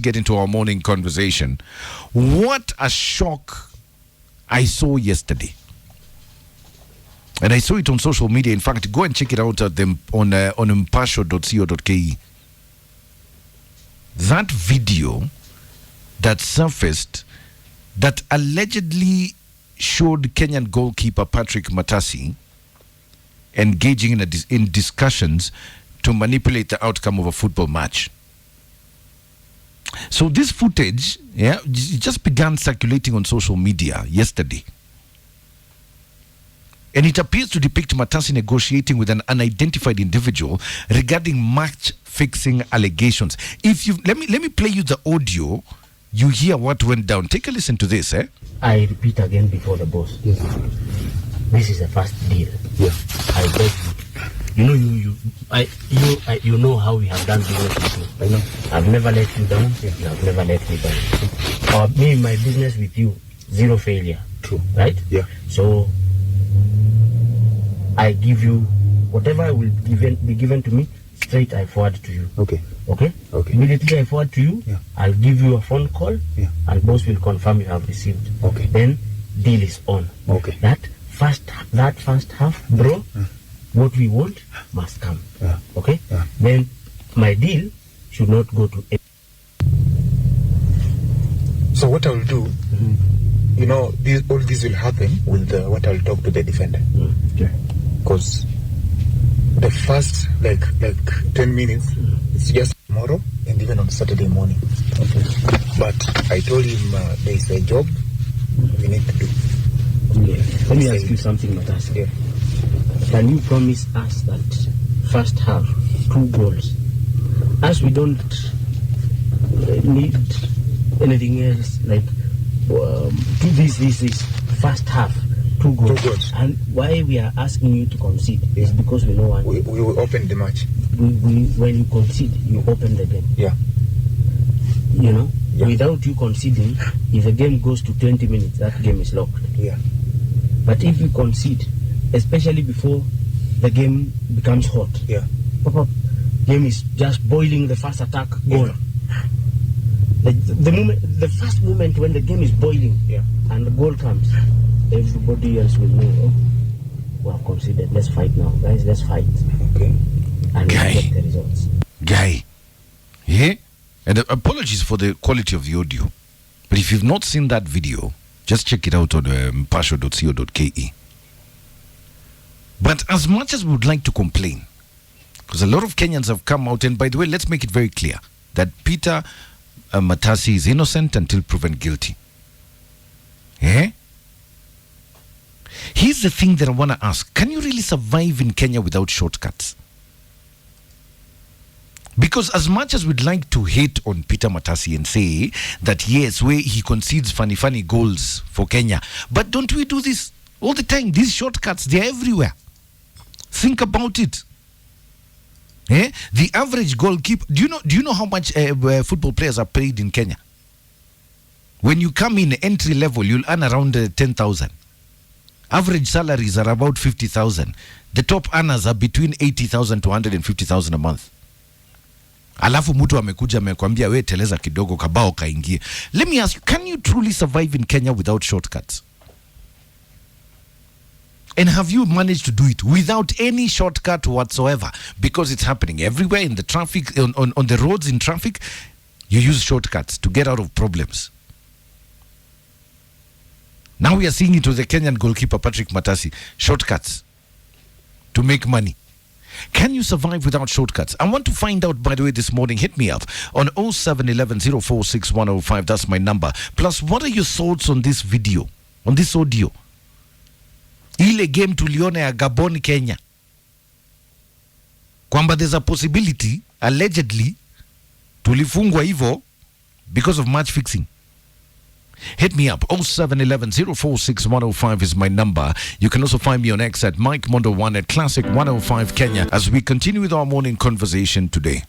Get into our morning conversation. What a shock I saw yesterday. And I saw it on social media. In fact, go and check it out at them on mpasho.co.ke. That video that surfaced that allegedly showed Kenyan goalkeeper Patrick Matasi engaging in discussions to manipulate the outcome of a football match. So this footage, it just began circulating on social media yesterday. And it appears to depict Matasi negotiating with an unidentified individual regarding match-fixing allegations. Let me play you the audio. You hear what went down. Take a listen to this. I repeat again before the boss. Yes. This is the first deal. Yeah. I beg you. You know how we have done business with you. I know. I've never let you down. Yeah. You have never let me down. Me, my business with you, zero failure. True. Right? Yeah. So I give you whatever will be given to me. Straight, I forward to you. Okay. Okay. Okay. Immediately I forward to you. Yeah. I'll give you a phone call. Yeah. And boss will confirm you have received. Okay. Then deal is on. Okay. That first half, bro. What we want must come. Yeah. Okay? Yeah. Then my deal should not go to a. So what I'll do, all this will happen with what I'll talk to the defender. Okay. Because the first like 10 minutes, it's just tomorrow and even on Saturday morning. Okay. But I told him there is a job we need to do. Yeah. Let me ask you something, Matasi. Yeah. Can you promise us that first half, 2 goals? As we don't need anything else, like do this first half, 2 goals. 2 goals. And why we are asking you to concede is because we know we will open the match. When you concede, you open the game. Yeah. Yeah. Without you conceding, if the game goes to 20 minutes, that game is locked. Yeah. But if you concede, especially before the game becomes hot, yeah, game is just boiling, the first attack, goal. Yeah. The first moment when the game is boiling, yeah, and the goal comes, everybody else will know, we have conceded, let's fight now, guys, let's fight. Okay. And get the results. Guy, yeah? And apologies for the quality of the audio. But if you've not seen that video, just check it out on mpasho.co.ke. But as much as we would like to complain, because a lot of Kenyans have come out, and by the way, let's make it very clear that Peter Matasi is innocent until proven guilty. Eh? Here's the thing that I want to ask. Can you really survive in Kenya without shortcuts? Because as much as we'd like to hate on Peter Matasi and say that yes, he concedes funny goals for Kenya, but don't we do this all the time? These shortcuts, they're everywhere. Think about it. The average goalkeeper, do you know how much football players are paid in Kenya? When you come in entry level, you'll earn around 10,000. Average salaries are about 50,000. The top earners are between 80,000 to 150,000 a month. Alafu mtu amekuja amekwambia we teleza kidogo kabao kaingie. Let me ask you, can you truly survive in Kenya without shortcuts? And have you managed to do it without any shortcut whatsoever? Because it's happening everywhere in the traffic, on the roads in traffic, you use shortcuts to get out of problems. Now we are seeing it with the Kenyan goalkeeper Patrick Matasi. Shortcuts to make money. Can you survive without shortcuts? I want to find out, by the way, this morning. Hit me up on 0711 046 105. That's my number. Plus, what are your thoughts on this video, on this audio? Ile game tulione ya Gabon, Kenya. Kwamba there's a possibility, allegedly, tulifungwa hivyo because of match fixing. Hit me up. 0711 046 105 is my number. You can also find me on X at Mike Mondo1 at Classic 105 Kenya as we continue with our morning conversation today.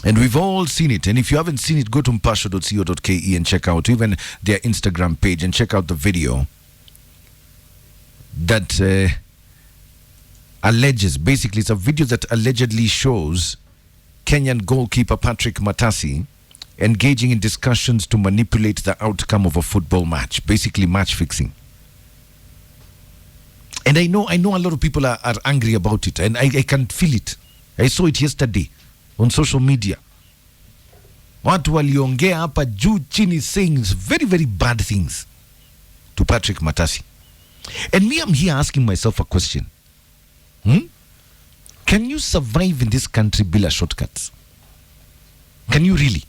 And we've all seen it. And if you haven't seen it, go to mpasho.co.ke and check out even their Instagram page and check out the video that alleges, basically it's a video that allegedly shows Kenyan goalkeeper Patrick Matasi engaging in discussions to manipulate the outcome of a football match, basically match fixing. And I know a lot of people are angry about it, and I can feel it. I saw it yesterday on social media. Watu waliongea hapa juu chini saying very, very bad things to Patrick Matasi. And me, I'm here asking myself a question. Can you survive in this country bila shortcuts? Can you really?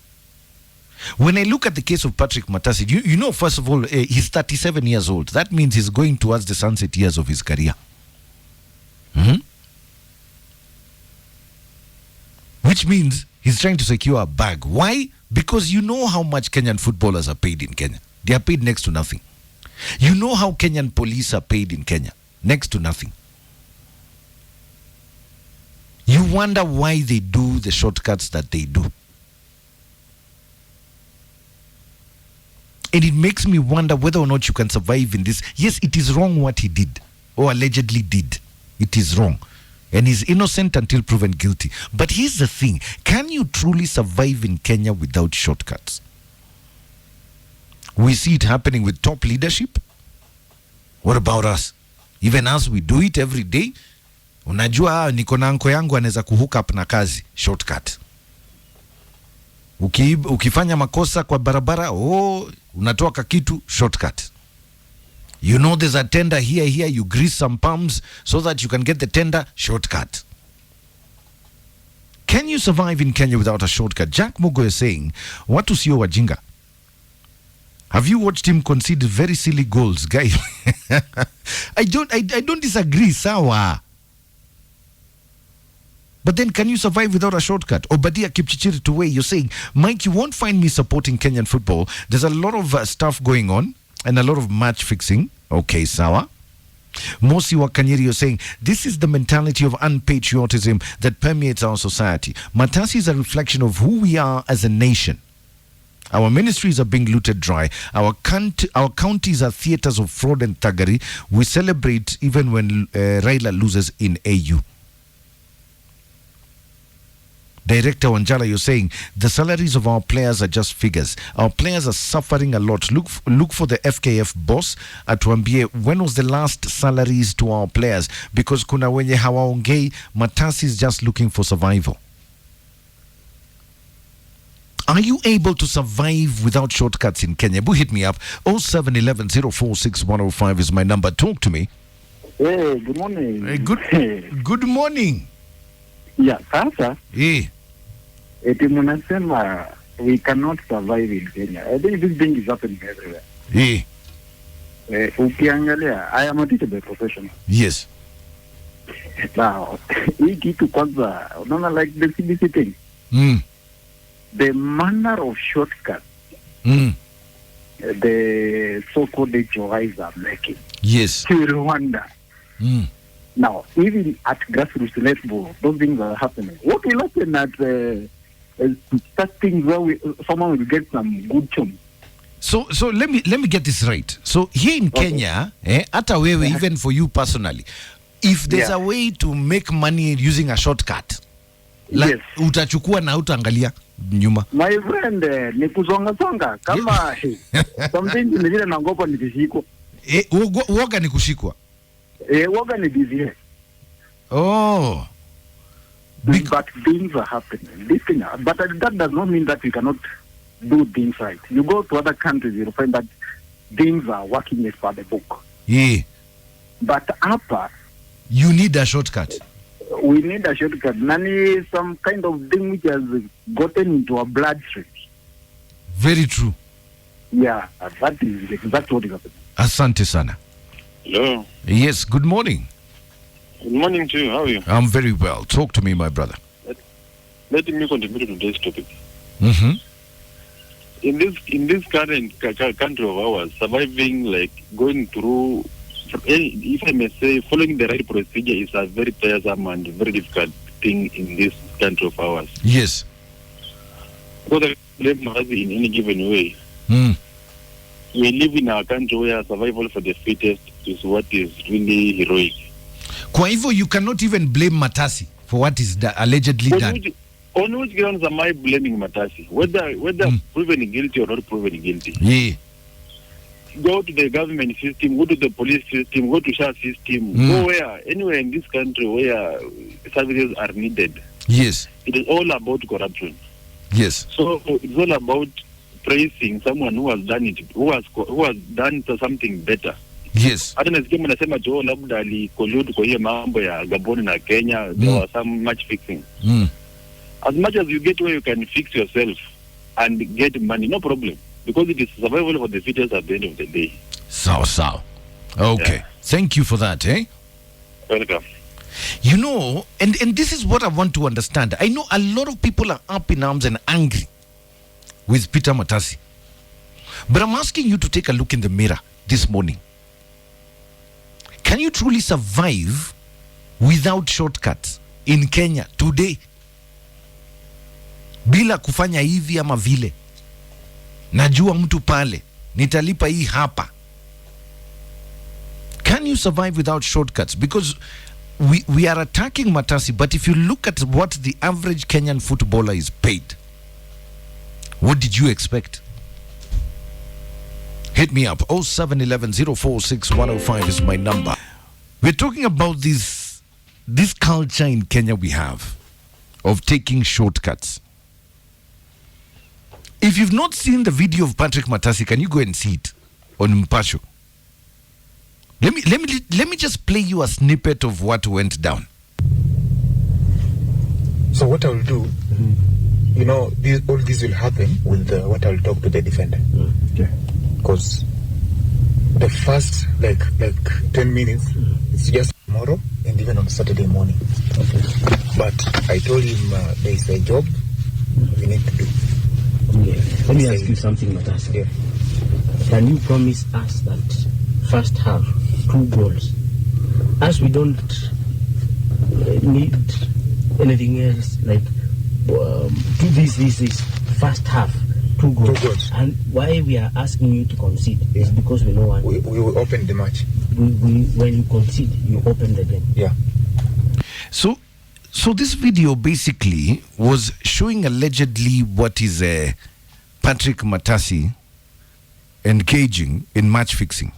When I look at the case of Patrick Matasi, you know, first of all, he's 37 years old. That means he's going towards the sunset years of his career. Which means he's trying to secure a bag. Why? Because you know how much Kenyan footballers are paid in Kenya. They are paid next to nothing. You know how Kenyan police are paid in Kenya. Next to nothing. You wonder why they do the shortcuts that they do. And it makes me wonder whether or not you can survive in this. Yes, it is wrong what he did, or allegedly did. It is wrong. And he's innocent until proven guilty. But here's the thing. Can you truly survive in Kenya without shortcuts? We see it happening with top leadership. What about us? Even us, we do it every day. Unajua niko na anko yangu anaweza kuhook up na kazi. Shortcut. Ukifanya makosa kwa barabara, unatoa kakitu, shortcut. You know there's a tender here, you grease some palms so that you can get the tender, shortcut. Can you survive in Kenya without a shortcut? Jack Mugo is saying, watu sio wajinga. Have you watched him concede very silly goals, guy? I don't disagree, sawa. But then can you survive without a shortcut? Obadia Kipchichiri Tuwe, you're saying, Mike, you won't find me supporting Kenyan football. There's a lot of stuff going on and a lot of match fixing. Okay, sawa. Mosi Wakanyeri, you're saying, this is the mentality of unpatriotism that permeates our society. Matasi is a reflection of who we are as a nation. Our ministries are being looted dry. Our counties are theaters of fraud and thuggery. We celebrate even when Raila loses in AU. Director Wanjala, you're saying the salaries of our players are just figures. Our players are suffering a lot. Look for the FKF boss atuambie when was the last salaries to our players, because kuna wenye hawaongei. Matasi is just looking for survival. Are you able to survive without shortcuts in Kenya? Hit me up. 0711 046 105 is my number. Talk to me. Hey, good morning. Good morning. Yeah, sasa. Hey. Eti munasema we cannot survive in Kenya. I think this thing is happening everywhere. Hey. Ukiangalia, I am a teacher by profession. Yes. Now, hii kitu kwanza, unaona like the CBC thing. The manner of shortcuts the so-called HOIs are making. Yes. To Rwanda. Now, even at grassroots level, those things are happening. What will happen at such things where someone will get some good chum? So let me get this right. So here in Kenya, hata wewe, even for you personally, if there's a way to make money using a shortcut, like, utachukua na utaangalia nyuma. My friend, ni kuzonga kama something ni vile naogopa nikishikwa. Woga ni kushikwa. Woga ni busy. Oh. But things are happening. But that does not mean that we cannot do things right. You go to other countries, you'll find that things are working as per the book. Yeah. But upper, you need a shortcut. We need a shortcut. Nani, some kind of thing which has gotten into our bloodstream. Very true. Yeah, that's what is happening. Asante sana. Hello. Yes, good morning. Good morning to you. How are you? I'm very well. Talk to me, my brother. Let me contribute to today's topic. In this current country of ours, surviving, like going through, if I may say, following the right procedure is a very tiresome and very difficult thing in this country of ours. Yes. Because blame us in any given way. We live in a country where survival for the fittest is what is really heroic. Kwa hivyo, you cannot even blame Matasi for what is allegedly done. On which grounds am I blaming Matasi? Whether proven guilty or not proven guilty? Yeah. Go to the government system, go to the police system, go to SHA system, go anywhere in this country where services are needed. Yes. It is all about corruption. Yes. So it's all about praising someone who has done it, who has done something better. Yes. Hata nasikia mnasema Joe labda alikollude kwa hiyo mambo ya Gabon na Kenya, there was some match fixing. As much as you get where you can fix yourself and get money, no problem. Because it is survival for the fittest at the end of the day. So. Okay. Yeah. Thank you for that, eh? Welcome. You know, and this is what I want to understand. I know a lot of people are up in arms and angry with Peter Matasi. But I'm asking you to take a look in the mirror this morning. Can you truly survive without shortcuts in Kenya today? Bila kufanya hivi ama vile. Najua mtu pale, nitalipa hii hapa. Can you survive without shortcuts? Because we are attacking Matasi, but if you look at what the average Kenyan footballer is paid, what did you expect? Hit me up. 0711-046-105 is my number. We're talking about this culture in Kenya we have of taking shortcuts. If you've not seen the video of Patrick Matasi, can you go and see it on Mpasho? Let me just play you a snippet of what went down. So what I will do, you know, all this will happen with what I'll talk to the defender. Okay. Because the first like 10 minutes, it's just tomorrow and even on Saturday morning. Okay. But I told him there is a job we need to do. Okay. Let me ask you something, Matasi. Yeah. Can you promise us that first half 2 goals, as we don't need anything else, like do this first half 2 goals. 2 goals. And why we are asking you to concede is because we know one. We will open the match. When you concede, you open the game. Yeah. So this video basically was showing allegedly what is Patrick Matasi engaging in match fixing.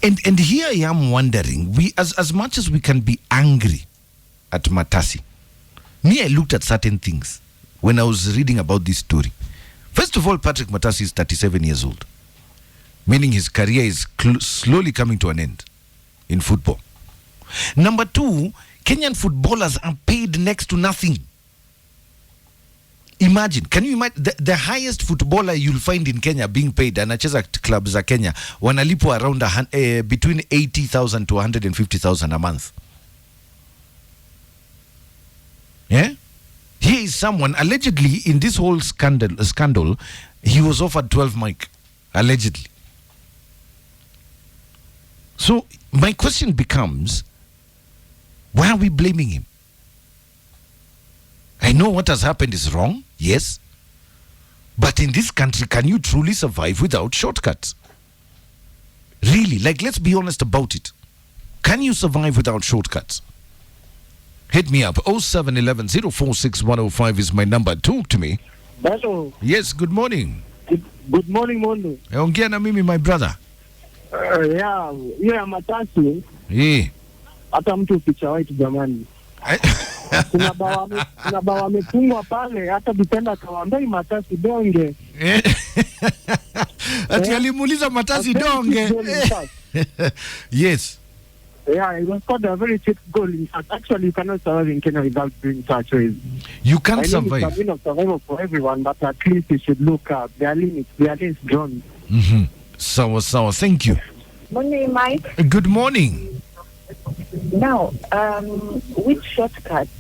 And here I am wondering, we as much as we can be angry at Matasi, I looked at certain things when I was reading about this story. First of all, Patrick Matasi is 37 years old, meaning his career is slowly coming to an end in football. Number 2, Kenyan footballers are paid next to nothing. Imagine, can you imagine the highest footballer you'll find in Kenya being paid, anacheza clubs za Kenya, wanalipwa around between 80,000 to 150,000 a month. Yeah? Here is someone, allegedly, in this whole scandal, he was offered 12 mic, allegedly. So, my question becomes, why are we blaming him? I know what has happened is wrong, yes. But in this country, can you truly survive without shortcuts? Really, like, let's be honest about it. Can you survive without shortcuts? Hit me up. 0711-046-105 is my number. Talk to me. Hello. Yes, good morning. Good morning, Mondo. Ongea na mimi, my brother. Yeah, Matasi. Yeah. Hata mtu picha white jamani. Kuna bawa amefungwa pale, hata defender kawaambia Matasi donge. Ati alimuuliza Matasi donge. Yes. Yeah, it was called a very cheap goal. In fact, actually, you cannot survive in Kenya without doing such ways. You can't survive. It's a win of survival for everyone, but at least you should look up. There are limits. There are limits drawn. Sawa. Thank you. Morning, Mike. Good morning. Now, with shortcuts,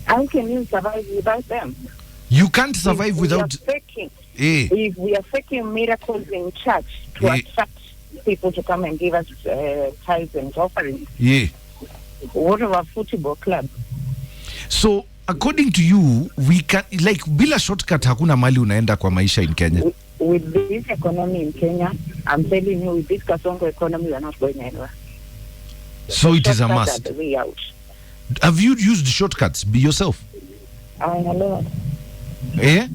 how can you survive without them? You can't survive without... If we are faking miracles in church to attract people to come and give us tithes and offerings, what of a football club? So, according to you, we can, like, bila shortcut hakuna mali unaenda kwa maisha in Kenya? With this economy in Kenya, I'm telling you, with this Kasongo economy, we are not going anywhere. So it is a must. The way out. Have you used shortcuts yourself? Hello. Eh?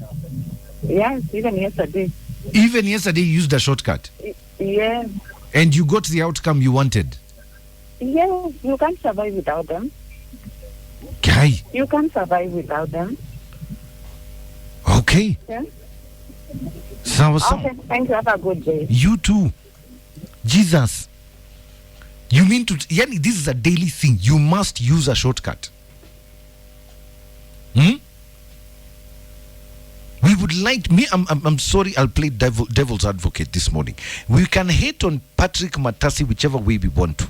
Yes, even yesterday. Even yesterday you used a shortcut? Yes. And you got the outcome you wanted? Yes, you can't survive without them. Guy. You can't survive without them. Okay. Yeah? Okay, thank you. Have a good day. You too. Jesus. You mean to... Yani, this is a daily thing. You must use a shortcut. We would like... I'm sorry, I'll play devil's advocate this morning. We can hate on Patrick Matasi whichever way we want to.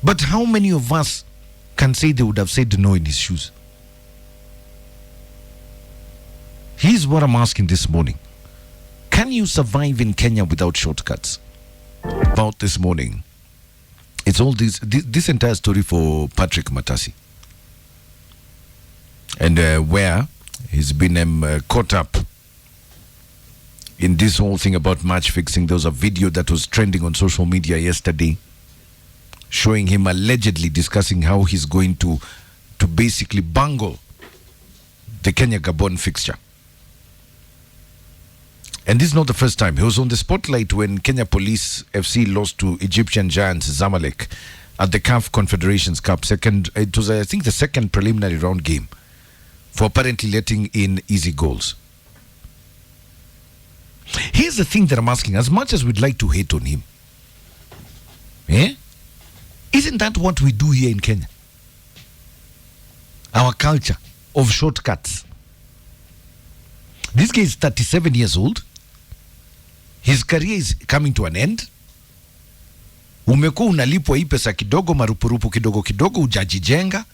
But how many of us can say they would have said no in his shoes? Here's what I'm asking this morning. Can you survive in Kenya without shortcuts? About this morning. It's all this entire story for Patrick Matasi. And where he's been caught up in this whole thing about match fixing. There was a video that was trending on social media yesterday showing him allegedly discussing how he's going to basically bungle the Kenya-Gabon fixture. And this is not the first time. He was on the spotlight when Kenya Police FC lost to Egyptian giants Zamalek at the CAF Confederations Cup. It was, I think, the second preliminary round game for apparently letting in easy goals. Here's the thing that I'm asking. As much as we'd like to hate on him, isn't that what we do here in Kenya? Our culture of shortcuts. This guy is 37 years old. His career is coming to an end. Umekuwa unalipwa hii pesa kidogo, marupurupu kidogo kidogo, ujajijenga.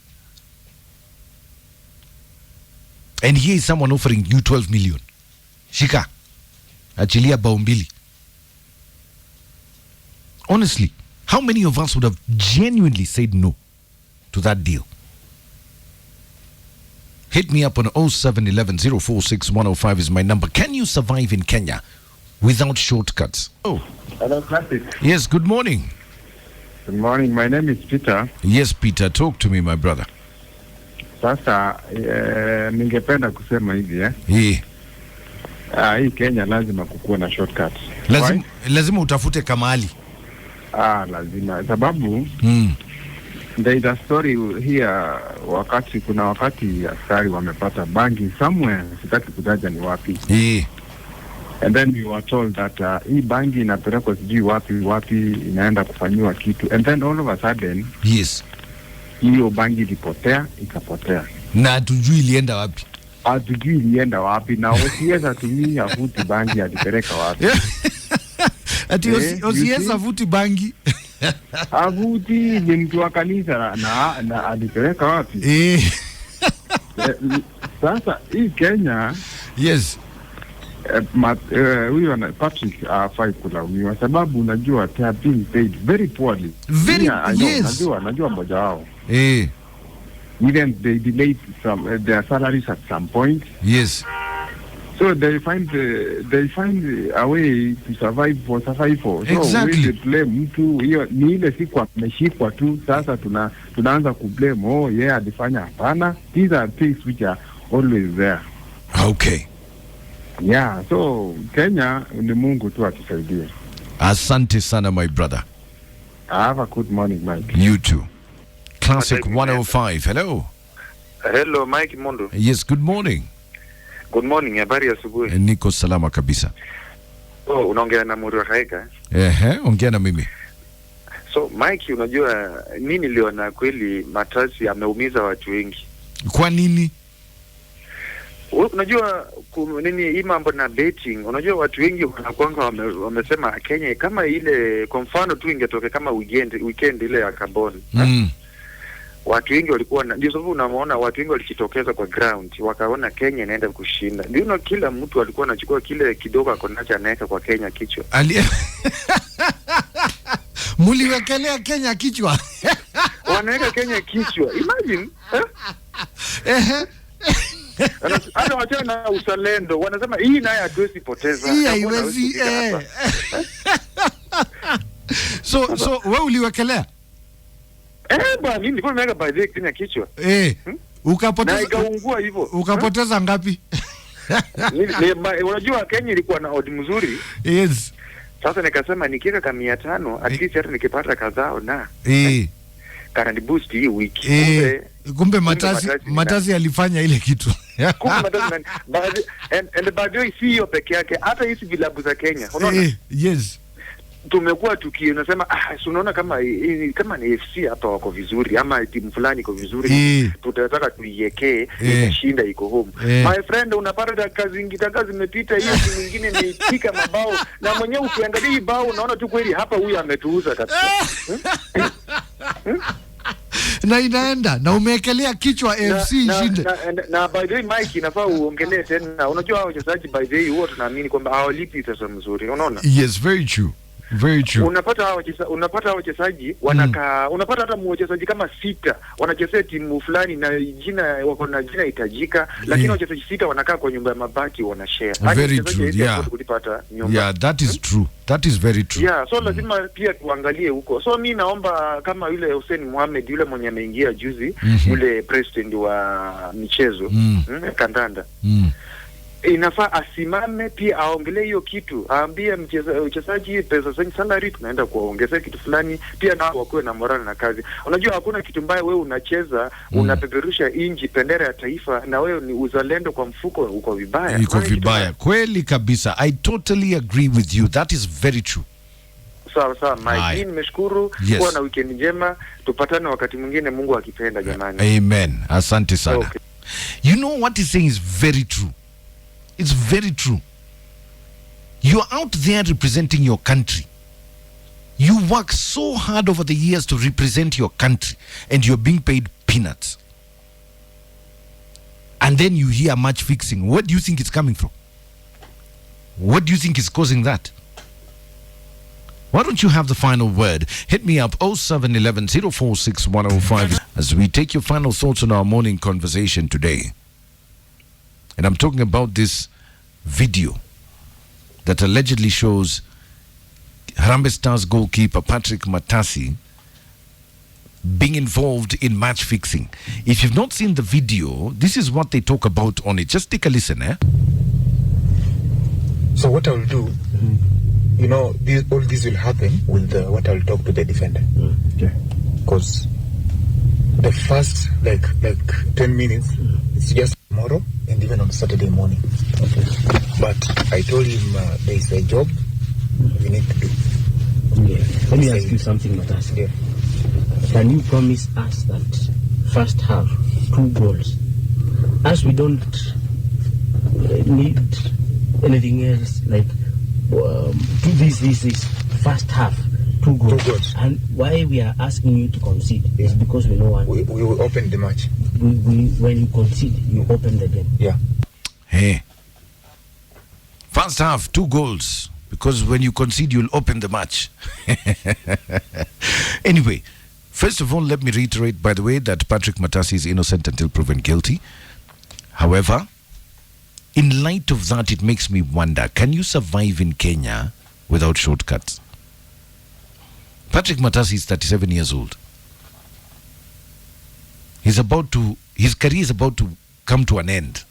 And here is someone offering you 12 million. Shika. Achilia bao mbili. Honestly, how many of us would have genuinely said no to that deal? Hit me up on 0711 046 105 is my number. Can you survive in Kenya without shortcuts? Oh. Hello, Classic. Yes, good morning. Good morning. My name is Peter. Yes, Peter. Talk to me, my brother. Sasa, ningependa kusema hivi, hii Kenya lazima kukuwa na shortcuts. Lazima utafute kamali. Lazima. Sababu, there is a story here, kuna wakati askari wamepata bangi somewhere, sitaki kutaja ni wapi. And then we were told that hii bangi inapelekwa sijui wapi inaenda kufanyiwa kitu. And then all of a sudden, yes, hiyo bangi ikapotea. Na hatujui ilienda wapi. Na OCS atumii avuti bangi alipeleka wapi. Ati OCS avuti bangi. Avuti ni mtu wa kanisa na alipeleka wapi? Sasa hii Kenya, yes, huyo na Patrick hafai kulaumiwa sababu unajua they are being paid very poorly. Yes. Najua mmoja wao. Even they delayed their salaries at some point. Yes. So they find a way to survive. So exactly. We blame mtu hiyo ni ile siku ameshikwa tu, sasa tunaanza kublame alifanya. Hapana, these are things which are always there. Okay. Yeah, so Kenya ni Mungu tu atusaidie. Asante sana, my brother. Have a good morning, Mike. You too. Classic 105. Hello. Hello, Mike Mondo. Yes, good morning. Good morning, habari ya asubuhi. Niko salama kabisa. Unaongea na Muri wa Haika? Ongea na mimi. So, Mike, unajua nini niliona kweli Matasi ameumiza watu wengi. Kwa nini? Unajua nini hii mambo na betting, unajua watu wengi wanakuanga wamesema Kenya kama ile kwa mfano tu ingetoke kama weekend ile ya Gabon. Watu wengi walikuwa ndio sababu unaona watu wengi walijitokeza kwa ground wakaona Kenya inaenda kushinda. Ndio kila mtu alikuwa anachukua kile kidogo akonacha anaweka kwa Kenya kichwa. Muliwekelea Kenya kichwa. Wanaweka Kenya kichwa. Imagine, hata wachana na uzalendo wanasema hii naye hatuwezi poteza. Hii haiwezi. So wewe uliwekelea? Bwana mimi nilikuwa nimeweka by the Kenya kichwa. Ukapoteza, na ikaungua hivyo. Ukapoteza ngapi? Unajua Kenya ilikuwa na odi mzuri. Yes. Sasa nikasema nikiweka kama 500 at least hata nikipata kadhaa na kana boost hii wiki. Kumbe Matasi alifanya ile kitu. Kumbe Matasi and by the way si hiyo peke yake, hata hizi vilabu za Kenya. Unaona? Yes. Tumekuwa unasema unaona kama ni FC hapa wako vizuri ama timu fulani iko vizuri, tutataka tuiwekee inashinda iko home. My friend, unapata dakika zimepita, hiyo timu nyingine imepika mabao na mwenyewe ukiangalia hii bao unaona tu kweli hapa huyu ametuuza kabisa. Na inaenda na umeekelea kichwa FC shinde. Na by the way Mike, inafaa uongelee tena. Unajua hao wachezaji by the way huwa tunaamini kwamba hawalipi pesa mzuri, unaona? Yes, very true. Very true. Unapata wachezaji wanakaa, unapata hata mchezaji kama 6 wanachezea timu fulani na jina wako na jina itajika, lakini wachezaji 6 wanakaa kwa nyumba ya mabati wanashare. Very true. Yeah, that is true. That is very true. Yeah, so lazima pia tuangalie huko. So mimi naomba kama yule Hussein Mohamed yule mwenye ameingia juzi, yule president wa michezo kandanda. Inafaa asimame pia aongelee hiyo kitu, aambie mchezaji pesa za salary tunaenda kuongezea kitu fulani, pia nao wakuwe na morale na kazi. Unajua hakuna kitu mbaya wewe unacheza unapeperusha inji bendera ya taifa na wewe ni uzalendo kwa mfuko, uko vibaya. Uko vibaya kweli kabisa. I totally agree with you. That is very true. Sawa Mike, nimeshukuru. Kuwa na weekend njema, tupatane wakati mwingine Mungu akipenda jamani. Amen. Asante sana. Okay. You know what he's saying is very true. It's very true. You're out there representing your country. You work so hard over the years to represent your country and you're being paid peanuts. And then you hear match fixing. What do you think it's coming from? What do you think is causing that? Why don't you have the final word? Hit me up 0711 046 105 as we take your final thoughts on our morning conversation today. And I'm talking about this video that allegedly shows Harambee Stars goalkeeper Patrick Matasi being involved in match fixing. If you've not seen the video, this is what they talk about on it. Just take a listen, So what I'll do, you know, all this will happen with what I'll talk to the defender. Okay. Because the first like 10 minutes, it's just tomorrow and even on Saturday morning. Okay. But I told him there is a job we need to do. Yeah. Let me ask you something, Matasi. Yeah. Can you promise us that first half 2 goals, as we don't need anything else, like do this first half 2 goals. And why we are asking you to concede is because we know we will open the match. When you concede, you open the game. Yeah. Hey. First half 2 goals, because when you concede, you'll open the match. Anyway, first of all, let me reiterate, by the way, that Patrick Matasi is innocent until proven guilty. However, in light of that, it makes me wonder, can you survive in Kenya without shortcuts? Patrick Matasi is 37 years old. His career is about to come to an end.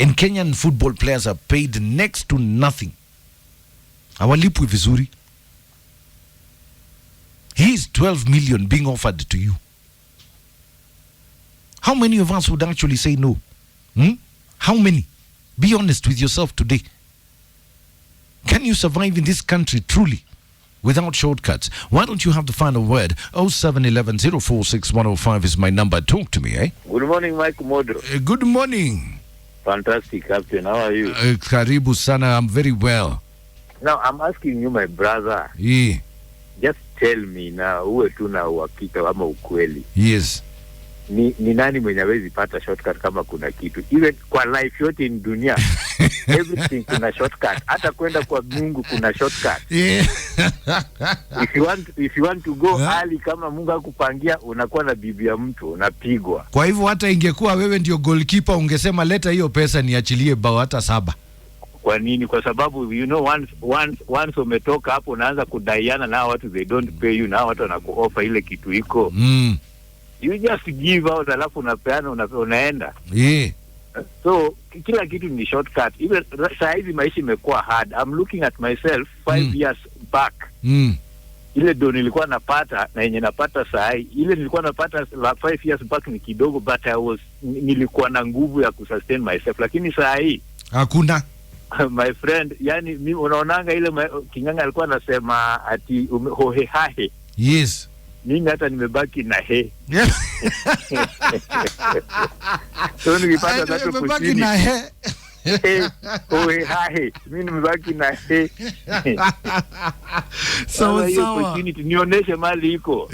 And Kenyan football players are paid next to nothing. Hawalipwi vizuri. He is 12 million being offered to you. How many of us would actually say no? How many? Be honest with yourself today. Can you survive in this country truly without shortcuts? Why don't you have the final word? 0711 046 105 is my number. Talk to me, eh? Good morning, Mike Modro. Good morning. Fantastic, Captain. How are you? Karibu sana. I'm very well. Now, I'm asking you, my brother. Yeah. Just tell me now, uwe tu na uhakika ama ukweli. Yes. Ni nani mwenye hawezi pata shortcut kama kuna kitu? Even kwa life yote in dunia, everything kuna shortcut. Hata kwenda kwa Mungu kuna shortcut. Yeah. If you want to go early, kama Mungu akupangia, unakuwa na bibi ya mtu, unapigwa. Kwa hivyo hata ingekuwa wewe ndio goalkeeper, ungesema leta hiyo pesa niachilie bao hata 7. Kwa nini? Kwa sababu you know once umetoka hapo unaanza kudaiana na watu, they don't pay you, na watu wanakuofa ile kitu iko. You just give out alafu unapeana unaenda. Yeah. So kila kitu ni shortcut. Even saa hizi maisha imekuwa hard. I'm looking at myself 5 years back. Ile do nilikuwa napata na yenye napata saa hii, ile nilikuwa napata 5 years back ni kidogo, but nilikuwa na nguvu ya kusustain myself, lakini saa hii hakuna. My friend, yani mimi unaonanga ile Kinganga alikuwa anasema ati hohe hahe. Yes. Mimi hata nimebaki na he. So nilipata tatu nimebaki na he. Hohe hahe. Mimi nimebaki na he. Sawa. Nionyeshe mali iko.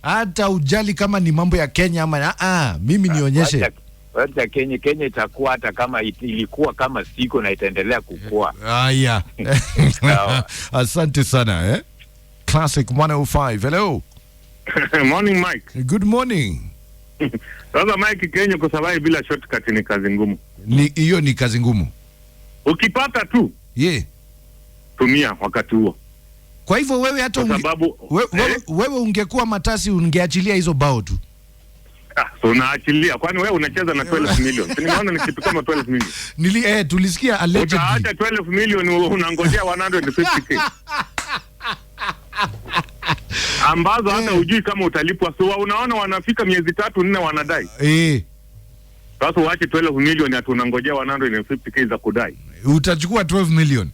Hata ujali kama ni mambo ya Kenya ama mimi nionyeshe. Wacha Kenya itakuwa hata kama ilikuwa kama siko na itaendelea kukua. Yeah. Asante sana Classic 105. Hello. Morning Mike. Good morning. Sasa Mike, Kenya kusurvive bila shortcut ni kazi ngumu. Hiyo ni kazi ngumu. Ukipata tu. Tumia wakati huo. Kwa hivyo wewe hata wewe ungekuwa Matasi ungeachilia hizo bao tu. So unaachilia, kwani wewe unacheza na 12 million. Nimeona ni kitu kama 12 million. Tulisikia allegedly. Utaacha 12 million unangojea 150k. Ambazo hata hujui kama utalipwa. So unaona wanafika miezi 3-4 wanadai. Sasa uache 12 million ati unangojea 150k za kudai. Utachukua 12 million.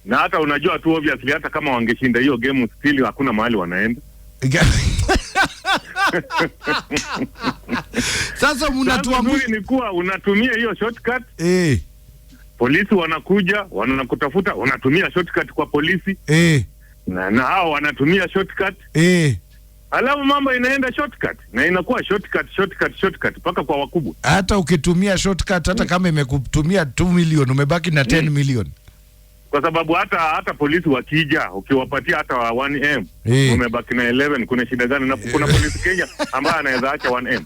Na hata unajua tu obviously hata kama wangeshinda hiyo game still hakuna mahali wanaenda. Sasa mnatuamuru ni kuwa unatumia hiyo shortcut. Polisi wanakuja, wanakutafuta, unatumia shortcut kwa polisi. Na hao wanatumia shortcut. Alafu mambo inaenda shortcut na inakuwa shortcut mpaka kwa wakubwa. Hata ukitumia shortcut hata kama imekutumia 2 million umebaki na 10 million. Kwa sababu hata polisi wakija ukiwapatia hata 1M umebaki na 11. Kuna shida gani? Na kuna polisi Kenya ambaye anaweza acha 1M.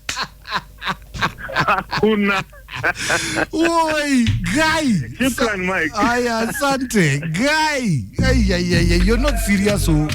Hakuna. Oi, guy. Shukran Mike. Aya, asante. Guy. You're not serious.